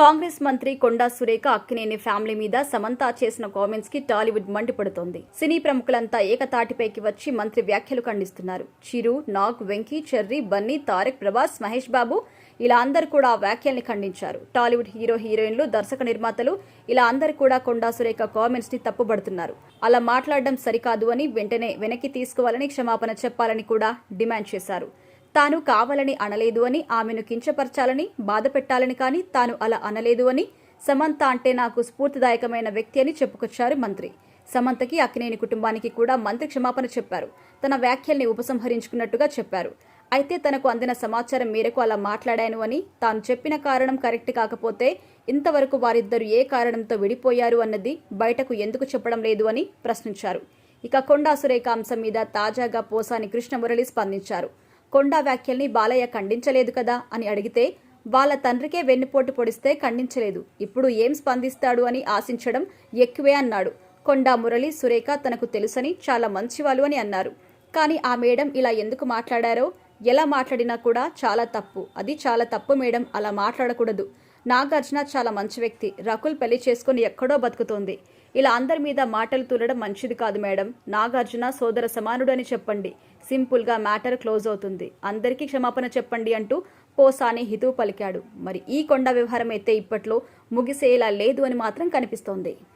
కాంగ్రెస్ మంత్రి కొండా సురేఖ అక్కినేని ఫ్యామిలీ మీద సమంత చేసిన కామెంట్స్ కి టాలీవుడ్ మండిపడుతోంది. సినీ ప్రముఖులంతా ఏకతాటిపైకి వచ్చి మంత్రి వ్యాఖ్యలు ఖండిస్తున్నారు. చిరు, నాగ్, వెంకీ, చెర్రీ, బన్నీ, తారక్, ప్రభాస్, మహేష్ బాబు ఇలా అందరూ కూడా ఆ వ్యాఖ్యల్ని ఖండించారు. టాలీవుడ్ హీరో, హీరోయిన్లు, దర్శక నిర్మాతలు ఇలా అందరూ కూడా కొండా సురేఖ కామెంట్స్ ని తప్పుబడుతున్నారు. అలా మాట్లాడడం సరికాదు అని వెంటనే వెనక్కి తీసుకోవాలని, క్షమాపణ చెప్పాలని కూడా డిమాండ్ చేశారు. తాను కావాలని అనలేదు అని, ఆమెను కించపరచాలని, బాధ పెట్టాలని కానీ తాను అలా అనలేదు అని, సమంత అంటే నాకు స్ఫూర్తిదాయకమైన వ్యక్తి అని చెప్పుకొచ్చారు మంత్రి. సమంతకి, అక్కినేని కుటుంబానికి కూడా మంత్రి క్షమాపణ చెప్పారు. తన వ్యాఖ్యల్ని ఉపసంహరించుకున్నట్టుగా చెప్పారు. అయితే తనకు అందిన సమాచారం మేరకు అలా మాట్లాడాను అని, తాను చెప్పిన కారణం కరెక్ట్ కాకపోతే ఇంతవరకు వారిద్దరూ ఏ కారణంతో విడిపోయారు అన్నది బయటకు ఎందుకు చెప్పడం లేదు అని ప్రశ్నించారు. ఇక కొండా సురేఖ అంశం మీద తాజాగా పోసాని కృష్ణమురళి స్పందించారు. కొండా వ్యాఖ్యల్ని బాలయ్య ఖండించలేదు కదా అని అడిగితే, వాళ్ళ తండ్రికే వెన్నుపోటు పొడిస్తే ఖండించలేదు, ఇప్పుడు ఏం స్పందిస్తాడు అని ఆశించడం ఎక్కువే అన్నాడు. కొండా మురళి, సురేఖ తనకు తెలుసని, చాలా మంచివాళ్ళు అని అన్నారు. కానీ ఆ మేడం ఇలా ఎందుకు మాట్లాడారో, ఎలా మాట్లాడినా కూడా చాలా తప్పు. అది చాలా తప్పు మేడం, అలా మాట్లాడకూడదు. నాగార్జున చాలా మంచి వ్యక్తి. రకుల్ పెళ్లి చేసుకుని ఎక్కడో బతుకుతోంది. ఇలా అందరి మీద మాటలు తూలడం మంచిది కాదు మేడం. నాగార్జున సోదర సమానుడు అని చెప్పండి. సింపుల్గా మ్యాటర్ క్లోజ్ అవుతుంది. అందరికీ క్షమాపణ చెప్పండి అంటూ పోసాని హితవు పలికాడు. మరి ఈ కొండ వ్యవహారం అయితే ఇప్పట్లో ముగిసేలా లేదు అని మాత్రం కనిపిస్తోంది.